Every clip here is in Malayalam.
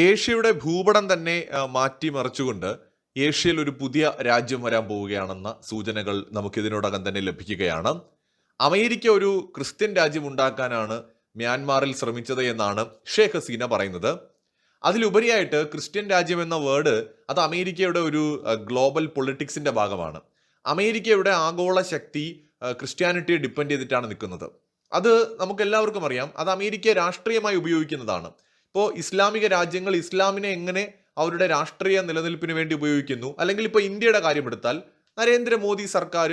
ഏഷ്യയുടെ ഭൂപടം തന്നെ മാറ്റിമറിച്ചുകൊണ്ട് ഏഷ്യയിൽ ഒരു പുതിയ രാജ്യം വരാൻ പോവുകയാണെന്ന സൂചനകൾ നമുക്ക് ഇതിനോടകം തന്നെ ലഭിക്കുകയാണ്. അമേരിക്ക ഒരു ക്രിസ്ത്യൻ രാജ്യം ഉണ്ടാക്കാനാണ് മ്യാൻമാറിൽ ശ്രമിച്ചത് എന്നാണ് ഷേഖ് ഹസീന പറയുന്നത്. അതിലുപരിയായിട്ട് ക്രിസ്ത്യൻ രാജ്യം എന്ന വേർഡ് അത് അമേരിക്കയുടെ ഒരു ഗ്ലോബൽ പൊളിറ്റിക്സിന്റെ ഭാഗമാണ്. അമേരിക്കയുടെ ആഗോള ശക്തി ക്രിസ്ത്യാനിറ്റിയെ ഡിപ്പെൻഡ് ചെയ്തിട്ടാണ് നിൽക്കുന്നത്. അത് നമുക്ക് എല്ലാവർക്കും അറിയാം. അത് അമേരിക്ക രാഷ്ട്രീയമായി ഉപയോഗിക്കുന്നതാണ്. ഇപ്പോൾ ഇസ്ലാമിക രാജ്യങ്ങൾ ഇസ്ലാമിനെ എങ്ങനെ അവരുടെ രാഷ്ട്രീയ നിലനിൽപ്പിന് വേണ്ടി ഉപയോഗിക്കുന്നു, അല്ലെങ്കിൽ ഇപ്പോൾ ഇന്ത്യയുടെ കാര്യമെടുത്താൽ നരേന്ദ്രമോദി സർക്കാർ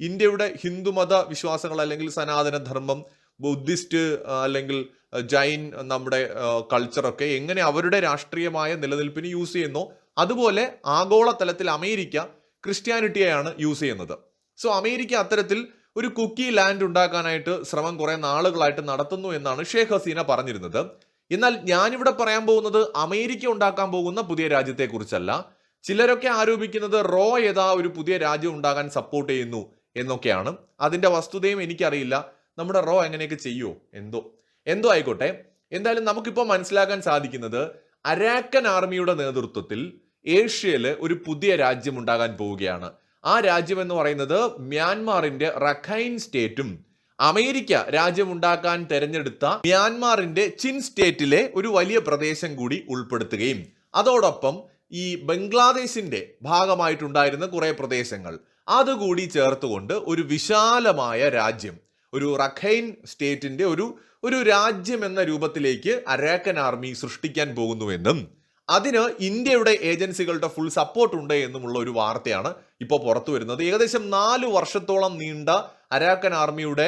ഇന്ത്യയുടെ ഹിന്ദുമത വിശ്വാസങ്ങൾ അല്ലെങ്കിൽ സനാതന ധർമ്മം, ബുദ്ധിസ്റ്റ് അല്ലെങ്കിൽ ജൈൻ നമ്മുടെ കൾച്ചറൊക്കെ എങ്ങനെ അവരുടെ രാഷ്ട്രീയമായ നിലനിൽപ്പിന് യൂസ് ചെയ്യുന്നു, അതുപോലെ ആഗോളതലത്തിൽ അമേരിക്ക ക്രിസ്ത്യാനിറ്റിയെയാണ് യൂസ് ചെയ്യുന്നത്. സോ അമേരിക്ക അത്തരത്തിൽ ഒരു കുക്കി ലാൻഡ് ഉണ്ടാക്കാനായിട്ട് ശ്രമം കുറെ നാളുകളായിട്ട് നടത്തുന്നു എന്നാണ് ഷേഖ് ഹസീന പറഞ്ഞിരുന്നത്. എന്നാൽ ഞാനിവിടെ പറയാൻ പോകുന്നത് അമേരിക്ക ഉണ്ടാക്കാൻ പോകുന്ന പുതിയ രാജ്യത്തെ കുറിച്ചല്ല. ചിലരൊക്കെ ആരോപിക്കുന്നത് റോ ഏതാ ഒരു പുതിയ രാജ്യം ഉണ്ടാകാൻ സപ്പോർട്ട് ചെയ്യുന്നു എന്നൊക്കെയാണ്. അതിന്റെ വസ്തുതയും എനിക്കറിയില്ല. നമ്മുടെ റോ എങ്ങനെയൊക്കെ ചെയ്യുമോ എന്തോ ആയിക്കോട്ടെ. എന്തായാലും നമുക്കിപ്പോൾ മനസ്സിലാക്കാൻ സാധിക്കുന്നത് അരാക്കൻ ആർമിയുടെ നേതൃത്വത്തിൽ ഏഷ്യയിൽ ഒരു പുതിയ രാജ്യം ഉണ്ടാകാൻ പോവുകയാണ്. ആ രാജ്യം എന്ന് പറയുന്നത് മ്യാൻമാറിന്റെ റഖൈൻ സ്റ്റേറ്റും അമേരിക്ക രാജ്യമുണ്ടാക്കാൻ തെരഞ്ഞെടുത്ത മ്യാൻമാറിന്റെ ചിൻ സ്റ്റേറ്റിലെ ഒരു വലിയ പ്രദേശം കൂടി ഉൾപ്പെടുത്തുകയും അതോടൊപ്പം ഈ ബംഗ്ലാദേശിന്റെ ഭാഗമായിട്ടുണ്ടായിരുന്ന കുറെ പ്രദേശങ്ങൾ അതുകൂടി ചേർത്തുകൊണ്ട് ഒരു വിശാലമായ രാജ്യം, ഒരു റഖൈൻ സ്റ്റേറ്റിന്റെ ഒരു രാജ്യം എന്ന രൂപത്തിലേക്ക് അരാക്കൻ ആർമി സൃഷ്ടിക്കാൻ പോകുന്നുവെന്നും അതിന് ഇന്ത്യയുടെ ഏജൻസികളുടെ ഫുൾ സപ്പോർട്ട് ഉണ്ട് എന്നുമുള്ള ഒരു വാർത്തയാണ് ഇപ്പോൾ പുറത്തു വരുന്നത്. ഏകദേശം 4 വർഷത്തോളം നീണ്ട അരാക്കൻ ആർമിയുടെ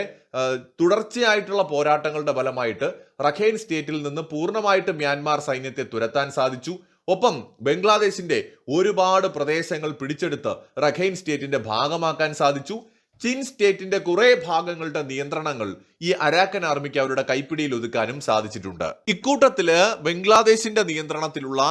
തുടർച്ചയായിട്ടുള്ള പോരാട്ടങ്ങളുടെ ഫലമായിട്ട് റഖൈൻ സ്റ്റേറ്റിൽ നിന്ന് പൂർണ്ണമായിട്ട് മ്യാൻമാർ സൈന്യത്തെ തുരത്താൻ സാധിച്ചു. ഒപ്പം ബംഗ്ലാദേശിന്റെ ഒരുപാട് പ്രദേശങ്ങൾ പിടിച്ചെടുത്ത് റഖൈൻ സ്റ്റേറ്റിന്റെ ഭാഗമാക്കാൻ സാധിച്ചു. ചിൻ സ്റ്റേറ്റിന്റെ കുറെ ഭാഗങ്ങളുടെ നിയന്ത്രണങ്ങൾ ഈ അരാക്കൻ ആർമിക്ക് അവരുടെ കൈപ്പിടിയിൽ ഒതുക്കാനും സാധിച്ചിട്ടുണ്ട്. ഇക്കൂട്ടത്തില് ബംഗ്ലാദേശിന്റെ നിയന്ത്രണത്തിലുള്ള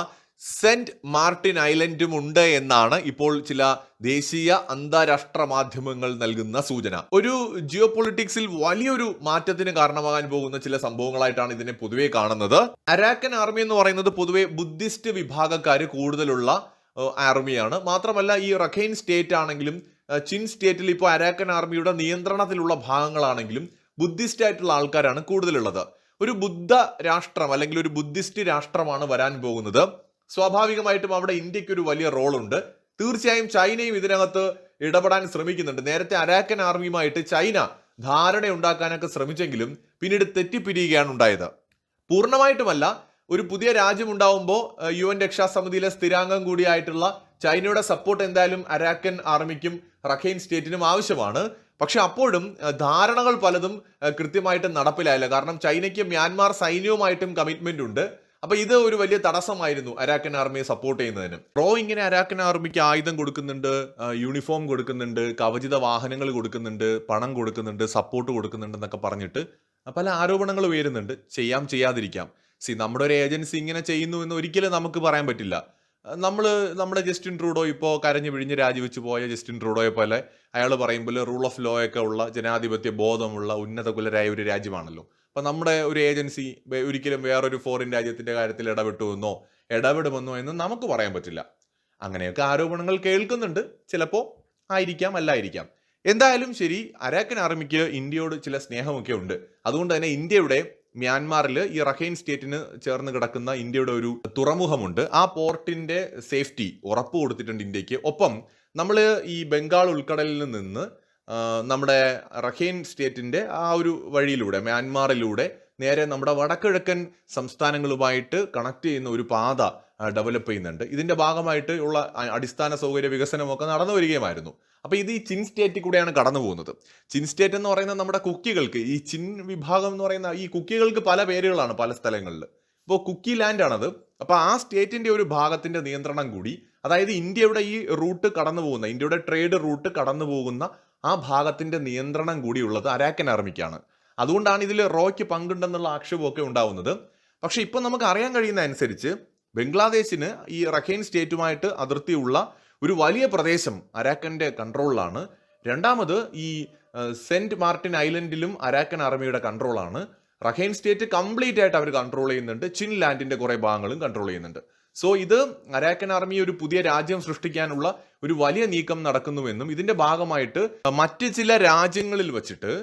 സെന്റ് മാർട്ടിൻ ഐലൻഡും ഉണ്ട് എന്നാണ് ഇപ്പോൾ ചില ദേശീയ അന്താരാഷ്ട്ര മാധ്യമങ്ങൾ നൽകുന്ന സൂചന. ഒരു ജിയോ പൊളിറ്റിക്സിൽ വലിയൊരു മാറ്റത്തിന് കാരണമാകാൻ പോകുന്ന ചില സംഭവങ്ങളായിട്ടാണ് ഇതിനെ പൊതുവെ കാണുന്നത്. അരാക്കൻ ആർമി എന്ന് പറയുന്നത് പൊതുവെ ബുദ്ധിസ്റ്റ് വിഭാഗക്കാര് കൂടുതലുള്ള ആർമിയാണ്. മാത്രമല്ല ഈ റഖൈൻ സ്റ്റേറ്റ് ആണെങ്കിലും ചിൻ സ്റ്റേറ്റിൽ ഇപ്പോൾ അരാക്കൻ ആർമിയുടെ നിയന്ത്രണത്തിലുള്ള ഭാഗങ്ങളാണെങ്കിലും ബുദ്ധിസ്റ്റ് ആയിട്ടുള്ള ആൾക്കാരാണ് കൂടുതലുള്ളത്. ഒരു ബുദ്ധ രാഷ്ട്രം അല്ലെങ്കിൽ ഒരു ബുദ്ധിസ്റ്റ് രാഷ്ട്രമാണ് വരാൻ പോകുന്നത്. സ്വാഭാവികമായിട്ടും അവിടെ ഇന്ത്യക്ക് ഒരു വലിയ റോളുണ്ട്. തീർച്ചയായും ചൈനയും ഇതിനകത്ത് ഇടപെടാൻ ശ്രമിക്കുന്നുണ്ട്. നേരത്തെ അരാക്കൻ ആർമിയുമായിട്ട് ചൈന ധാരണ ഉണ്ടാക്കാനൊക്കെ ശ്രമിച്ചെങ്കിലും പിന്നീട് തെറ്റിപ്പിരിയുകയാണ് ഉണ്ടായത്. പൂർണ്ണമായിട്ടുമല്ല, ഒരു പുതിയ രാജ്യം ഉണ്ടാവുമ്പോൾ UN രക്ഷാസമിതിയിലെ സ്ഥിരാംഗം കൂടിയായിട്ടുള്ള ചൈനയുടെ സപ്പോർട്ട് എന്തായാലും അരാക്കൻ ആർമിക്കും റഖൈൻ സ്റ്റേറ്റിനും ആവശ്യമാണ്. പക്ഷെ അപ്പോഴും ധാരണകൾ പലതും കൃത്യമായിട്ട് നടപ്പിലായില്ല. കാരണം ചൈനയ്ക്ക് മ്യാൻമാർ സൈന്യവുമായിട്ടും കമ്മിറ്റ്മെന്റ് ഉണ്ട്. അപ്പൊ ഇത് ഒരു വലിയ തടസ്സമായിരുന്നു അരാക്കൻ ആർമിയെ സപ്പോർട്ട് ചെയ്യുന്നതിന്. റോ ഇങ്ങനെ അരാക്കൻ ആർമിക്ക് ആയുധം കൊടുക്കുന്നുണ്ട്, യൂണിഫോം കൊടുക്കുന്നുണ്ട്, കവചിത വാഹനങ്ങൾ കൊടുക്കുന്നുണ്ട്, പണം കൊടുക്കുന്നുണ്ട്, സപ്പോർട്ട് കൊടുക്കുന്നുണ്ട് എന്നൊക്കെ പറഞ്ഞിട്ട് പല ആരോപണങ്ങൾ ഉയരുന്നുണ്ട്. ചെയ്യാതിരിക്കാം. നമ്മുടെ ഒരു ഏജൻസി ഇങ്ങനെ ചെയ്യുന്നു എന്ന് ഒരിക്കലും നമുക്ക് പറയാൻ പറ്റില്ല. നമ്മുടെ ജസ്റ്റിൻ ട്രൂഡോ ഇപ്പോൾ കരഞ്ഞു പിഴിഞ്ഞ് രാജിവെച്ച് പോയ ജസ്റ്റിൻ ട്രൂഡോയെ പോലെ അയാൾ പറയുമ്പോൾ റൂൾ ഓഫ് ലോ ഒക്കെ ഉള്ള ജനാധിപത്യ ബോധമുള്ള ഉന്നതകുലരായ ഒരു രാജ്യമാണല്ലോ. അപ്പൊ നമ്മുടെ ഒരു ഏജൻസി ഒരിക്കലും വേറൊരു ഫോറിൻ രാജ്യത്തിന്റെ കാര്യത്തിൽ ഇടപെടുമെന്നോ എന്ന് നമുക്ക് പറയാൻ പറ്റില്ല. അങ്ങനെയൊക്കെ ആരോപണങ്ങൾ കേൾക്കുന്നുണ്ട്. ചിലപ്പോൾ ആയിരിക്കാം, അല്ലായിരിക്കാം. എന്തായാലും ശരി, അരാക്കൻ ആർമിക്ക് ഇന്ത്യയോട് ചില സ്നേഹമൊക്കെ ഉണ്ട്. അതുകൊണ്ട് തന്നെ ഇന്ത്യയുടെ മ്യാൻമാറിൽ ഈ റഖൈൻ സ്റ്റേറ്റിന് ചേർന്ന് കിടക്കുന്ന ഇന്ത്യയുടെ ഒരു തുറമുഖമുണ്ട്. ആ പോർട്ടിന്റെ സേഫ്റ്റി ഉറപ്പ് കൊടുത്തിട്ടുണ്ട് ഇന്ത്യക്ക്. ഒപ്പം നമ്മൾ ഈ ബംഗാൾ ഉൾക്കടലിൽ നിന്ന് നമ്മുടെ റഖൈൻ സ്റ്റേറ്റിന്റെ ആ ഒരു വഴിയിലൂടെ മ്യാൻമാറിലൂടെ നേരെ നമ്മുടെ വടക്കിഴക്കൻ സംസ്ഥാനങ്ങളുമായിട്ട് കണക്ട് ചെയ്യുന്ന ഒരു പാത ഡെവലപ്പ് ചെയ്യുന്നുണ്ട്. ഇതിന്റെ ഭാഗമായിട്ട് ഉള്ള അടിസ്ഥാന സൗകര്യ വികസനമൊക്കെ നടന്നു വരികയുമായിരുന്നു. അപ്പൊ ഇത് ഈ ചിൻ സ്റ്റേറ്റിൽ കൂടെയാണ് കടന്നു പോകുന്നത്. ചിൻ സ്റ്റേറ്റ് എന്ന് പറയുന്നത് നമ്മുടെ കുക്കികൾക്ക്, ഈ ചിൻ വിഭാഗം എന്ന് പറയുന്ന ഈ കുക്കികൾക്ക് പല പേരുകളാണ് പല സ്ഥലങ്ങളിൽ. ഇപ്പോൾ കുക്കി ലാൻഡ് ആണത്. അപ്പൊ ആ സ്റ്റേറ്റിന്റെ ഒരു ഭാഗത്തിന്റെ നിയന്ത്രണം കൂടി, അതായത് ഇന്ത്യയുടെ ഈ റൂട്ട് കടന്നു പോകുന്ന, ഇന്ത്യയുടെ ട്രേഡ് റൂട്ട് കടന്നു പോകുന്ന ആ ഭാഗത്തിന്റെ നിയന്ത്രണം കൂടിയുള്ളത് അരാക്കൻ ആർമിക്കാണ്. അതുകൊണ്ടാണ് ഇതിൽ റോയ്ക്ക് പങ്കുണ്ടെന്നുള്ള ആക്ഷേപമൊക്കെ ഉണ്ടാവുന്നത്. പക്ഷെ ഇപ്പൊ നമുക്ക് അറിയാൻ കഴിയുന്ന അനുസരിച്ച് ബംഗ്ലാദേശിന് ഈ റഖൈൻ സ്റ്റേറ്റുമായിട്ട് അതിർത്തിയുള്ള ഒരു വലിയ പ്രദേശം അരാക്കന്റെ കൺട്രോളിലാണ്. രണ്ടാമത് ഈ സെന്റ് മാർട്ടിൻ ഐലൻഡിലും അരാക്കൻ ആർമിയുടെ കൺട്രോളാണ്. റഖൈൻ സ്റ്റേറ്റ് കംപ്ലീറ്റ് ആയിട്ട് അവർ കൺട്രോൾ ചെയ്യുന്നുണ്ട്. ചിൻ ലാൻഡിന്റെ കുറെ ഭാഗങ്ങളും കൺട്രോൾ ചെയ്യുന്നുണ്ട്. സോ ഇത് അരാക്കൻ ആർമി ഒരു പുതിയ രാജ്യം സൃഷ്ടിക്കാനുള്ള ഒരു വലിയ നീക്കം നടക്കുന്നുവെന്നും ഇതിന്റെ ഭാഗമായിട്ട് മറ്റ് ചില രാജ്യങ്ങളിൽ വെച്ചിട്ട്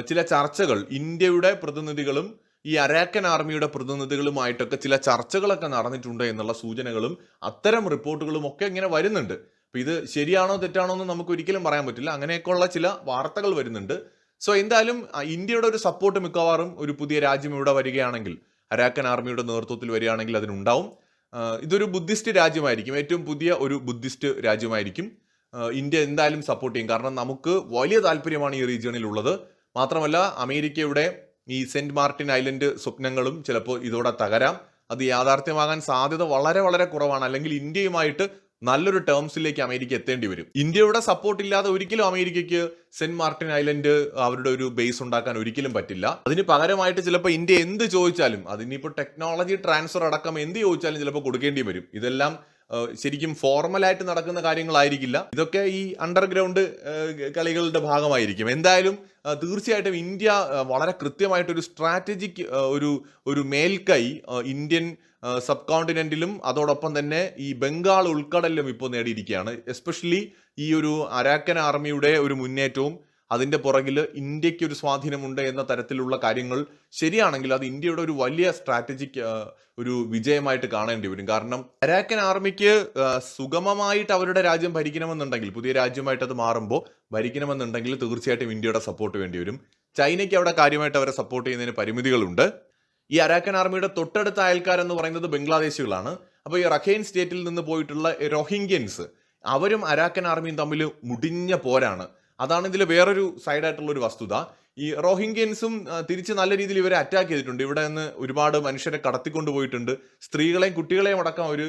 ചില ചർച്ചകൾ ഇന്ത്യയുടെ പ്രതിനിധികളും ഈ അരാക്കൻ ആർമിയുടെ പ്രതിനിധികളുമായിട്ടൊക്കെ ചില ചർച്ചകളൊക്കെ നടന്നിട്ടുണ്ട് എന്നുള്ള സൂചനകളും അത്തരം റിപ്പോർട്ടുകളും ഒക്കെ ഇങ്ങനെ വരുന്നുണ്ട്. അപ്പൊ ഇത് ശരിയാണോ തെറ്റാണോ എന്ന് നമുക്ക് ഒരിക്കലും പറയാൻ പറ്റില്ല. അങ്ങനെയൊക്കെയുള്ള ചില വാർത്തകൾ വരുന്നുണ്ട്. സോ എന്തായാലും ഇന്ത്യയുടെ ഒരു സപ്പോർട്ട് മിക്കവാറും ഒരു പുതിയ രാജ്യം ഇവിടെ വരികയാണെങ്കിൽ, അരാക്കൻ ആർമിയുടെ നേതൃത്വത്തിൽ വരികയാണെങ്കിൽ അതിനുണ്ടാവും. ഇതൊരു ബുദ്ധിസ്റ്റ് രാജ്യമായിരിക്കും, ഏറ്റവും പുതിയ ഒരു ബുദ്ധിസ്റ്റ് രാജ്യമായിരിക്കും. ഇന്ത്യ എന്തായാലും സപ്പോർട്ട് ചെയ്യും. കാരണം നമുക്ക് വലിയ താല്പര്യമാണ് ഈ റീജിയണിൽ ഉള്ളത്. മാത്രമല്ല അമേരിക്കയുടെ ഈ സെന്റ് മാർട്ടിൻ ഐലൻഡ് സ്വപ്നങ്ങളും ചിലപ്പോൾ ഇതോടെ തകരാം. അത് യാഥാർത്ഥ്യമാകാൻ സാധ്യത വളരെ വളരെ കുറവാണ്. അല്ലെങ്കിൽ ഇന്ത്യയുമായിട്ട് നല്ലൊരു ടേംസിലേക്ക് അമേരിക്ക എത്തേണ്ടി വരും. ഇന്ത്യയുടെ സപ്പോർട്ട് ഇല്ലാതെ ഒരിക്കലും അമേരിക്കയ്ക്ക് സെന്റ് മാർട്ടിൻ ഐലൻഡ് അവരുടെ ഒരു ബേസ് ഉണ്ടാക്കാൻ ഒരിക്കലും പറ്റില്ല. അതിന് പകരമായിട്ട് ചിലപ്പോൾ ഇന്ത്യ എന്ത് ചോദിച്ചാലും, അതിനിപ്പോൾ ടെക്നോളജി ട്രാൻസ്ഫർ അടക്കം എന്ത് ചോദിച്ചാലും ചിലപ്പോൾ കൊടുക്കേണ്ടി വരും. ഇതെല്ലാം ശരിക്കും ഫോർമലായിട്ട് നടക്കുന്ന കാര്യങ്ങളായിരിക്കില്ല. ഇതൊക്കെ ഈ അണ്ടർഗ്രൗണ്ട് കളികളുടെ ഭാഗമായിരിക്കും. എന്തായാലും തീർച്ചയായിട്ടും ഇന്ത്യ വളരെ കൃത്യമായിട്ടൊരു സ്ട്രാറ്റജിക് ഒരു മേൽക്കൈ ഇന്ത്യൻ സബ് കോണ്ടിനെന്റിലും അതോടൊപ്പം തന്നെ ഈ ബംഗാൾ ഉൾക്കടലിലും ഇപ്പോൾ നേടിയിരിക്കുകയാണ്. എസ്പെഷ്യലി ഈ ഒരു അരാക്കൻ ആർമിയുടെ ഒരു മുന്നേറ്റവും അതിന്റെ പുറകിൽ ഇന്ത്യക്ക് ഒരു സ്വാധീനമുണ്ട് എന്ന തരത്തിലുള്ള കാര്യങ്ങൾ ശരിയാണെങ്കിൽ അത് ഇന്ത്യയുടെ ഒരു വലിയ സ്ട്രാറ്റജിക് ഒരു വിജയമായിട്ട് കാണേണ്ടി വരും. കാരണം അരാക്കൻ ആർമിക്ക് സുഗമമായിട്ട് അവരുടെ രാജ്യം ഭരിക്കണമെന്നുണ്ടെങ്കിൽ, പുതിയ രാജ്യമായിട്ട് അത് മാറുമ്പോൾ ഭരിക്കണമെന്നുണ്ടെങ്കിൽ തീർച്ചയായിട്ടും ഇന്ത്യയുടെ സപ്പോർട്ട് വേണ്ടി വരും. ചൈനയ്ക്ക് അവിടെ കാര്യമായിട്ട് അവരെ സപ്പോർട്ട് ചെയ്യുന്നതിന് പരിമിതികളുണ്ട്. ഈ അരാക്കൻ ആർമിയുടെ തൊട്ടടുത്ത അയൽക്കാരെന്ന് പറയുന്നത് ബംഗ്ലാദേശികളാണ്. അപ്പോൾ ഈ റഖൈൻ സ്റ്റേറ്റിൽ നിന്ന് പോയിട്ടുള്ള റോഹിംഗ്യൻസ്, അവരും അരാക്കൻ ആർമിയും തമ്മിൽ മുടിഞ്ഞ പോരാണ്. അതാണ് ഇതിൽ വേറൊരു സൈഡായിട്ടുള്ള ഒരു വസ്തുത. ഈ റോഹിംഗ്യൻസും തിരിച്ച് നല്ല രീതിയിൽ ഇവരെ അറ്റാക്ക് ചെയ്തിട്ടുണ്ട്. ഇവിടെ നിന്ന് ഒരുപാട് മനുഷ്യരെ കടത്തിക്കൊണ്ട് പോയിട്ടുണ്ട്. സ്ത്രീകളെയും കുട്ടികളെയും അടക്കം അവർ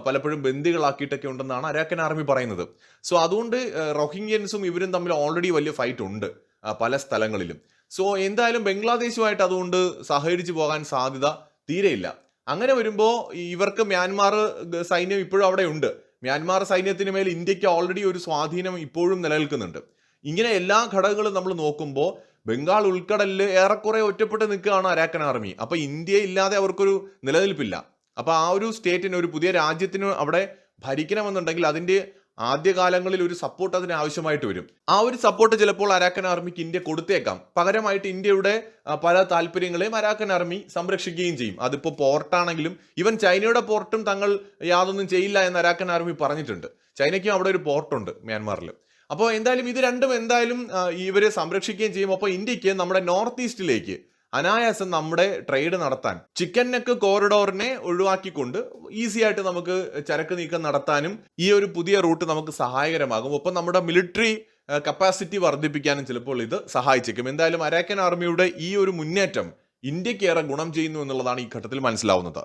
പലപ്പോഴും ബന്ദികളാക്കിയിട്ടൊക്കെ ഉണ്ടെന്നാണ് അരാക്കൻ ആർമി പറയുന്നത്. സോ അതുകൊണ്ട് റോഹിംഗ്യൻസും ഇവരും തമ്മിൽ ഓൾറെഡി വലിയ ഫൈറ്റ് ഉണ്ട് പല സ്ഥലങ്ങളിലും. സോ എന്തായാലും ബംഗ്ലാദേശുമായിട്ട് അതുകൊണ്ട് സഹകരിച്ചു പോകാൻ സാധ്യത തീരെയില്ല. അങ്ങനെ വരുമ്പോൾ ഇവർക്ക് മ്യാൻമാർ സൈന്യം ഇപ്പോഴും അവിടെ ഉണ്ട്. മ്യാൻമാർ സൈന്യത്തിന് മേൽ ഇന്ത്യക്ക് ഓൾറെഡി ഒരു സ്വാധീനം ഇപ്പോഴും നിലനിൽക്കുന്നുണ്ട്. ഇങ്ങനെ എല്ലാ ഘടകങ്ങളും നമ്മൾ നോക്കുമ്പോൾ ബംഗാൾ ഉൾക്കടലിൽ ഏറെക്കുറെ ഒറ്റപ്പെട്ട് നിൽക്കുകയാണ് അരാക്കൻ ആർമി. അപ്പൊ ഇന്ത്യ ഇല്ലാതെ അവർക്കൊരു നിലനിൽപ്പില്ല. അപ്പൊ ആ ഒരു സ്റ്റേറ്റിന്, ഒരു പുതിയ രാജ്യത്തിന് അവിടെ ഭരിക്കണമെന്നുണ്ടെങ്കിൽ അതിന്റെ ആദ്യകാലങ്ങളിൽ ഒരു സപ്പോർട്ട് അതിന് ആവശ്യമായിട്ട് വരും. ആ ഒരു സപ്പോർട്ട് ചിലപ്പോൾ അരാക്കൻ ആർമിക്ക് ഇന്ത്യ കൊടുത്തേക്കാം. പകരമായിട്ട് ഇന്ത്യയുടെ പല താല്പര്യങ്ങളെയും അരാക്കൻ ആർമി സംരക്ഷിക്കുകയും ചെയ്യും. അതിപ്പോൾ പോർട്ടാണെങ്കിലും, ഈവൻ ചൈനയുടെ പോർട്ടും തങ്ങൾ യാതൊന്നും ചെയ്യില്ല എന്ന് അരാക്കൻ ആർമി പറഞ്ഞിട്ടുണ്ട്. ചൈനയ്ക്കും അവിടെ ഒരു പോർട്ടുണ്ട് മ്യാൻമാറിൽ. അപ്പോൾ എന്തായാലും ഇത് രണ്ടും എന്തായാലും ഇവരെ സംരക്ഷിക്കുകയും ചെയ്യും. അപ്പോൾ ഇന്ത്യക്ക് നമ്മുടെ നോർത്ത് ഈസ്റ്റിലേക്ക് അനായാസം നമ്മുടെ ട്രേഡ് നടത്താൻ, ചിക്കൻ നെക്ക് കോറിഡോറിനെ ഒഴിവാക്കിക്കൊണ്ട് ഈസി ആയിട്ട് നമുക്ക് ചരക്ക് നീക്കം നടത്താനും ഈ ഒരു പുതിയ റൂട്ട് നമുക്ക് സഹായകരമാകും. ഒപ്പം നമ്മുടെ മിലിറ്ററി കപ്പാസിറ്റി വർദ്ധിപ്പിക്കാനും ചിലപ്പോൾ ഇത് സഹായിച്ചേക്കും. എന്തായാലും അരാക്കൻ ആർമിയുടെ ഈ ഒരു മുന്നേറ്റം ഇന്ത്യക്ക് ഏറെ ഗുണം ചെയ്യുന്നു എന്നുള്ളതാണ് ഈ ഘട്ടത്തിൽ മനസ്സിലാവുന്നത്.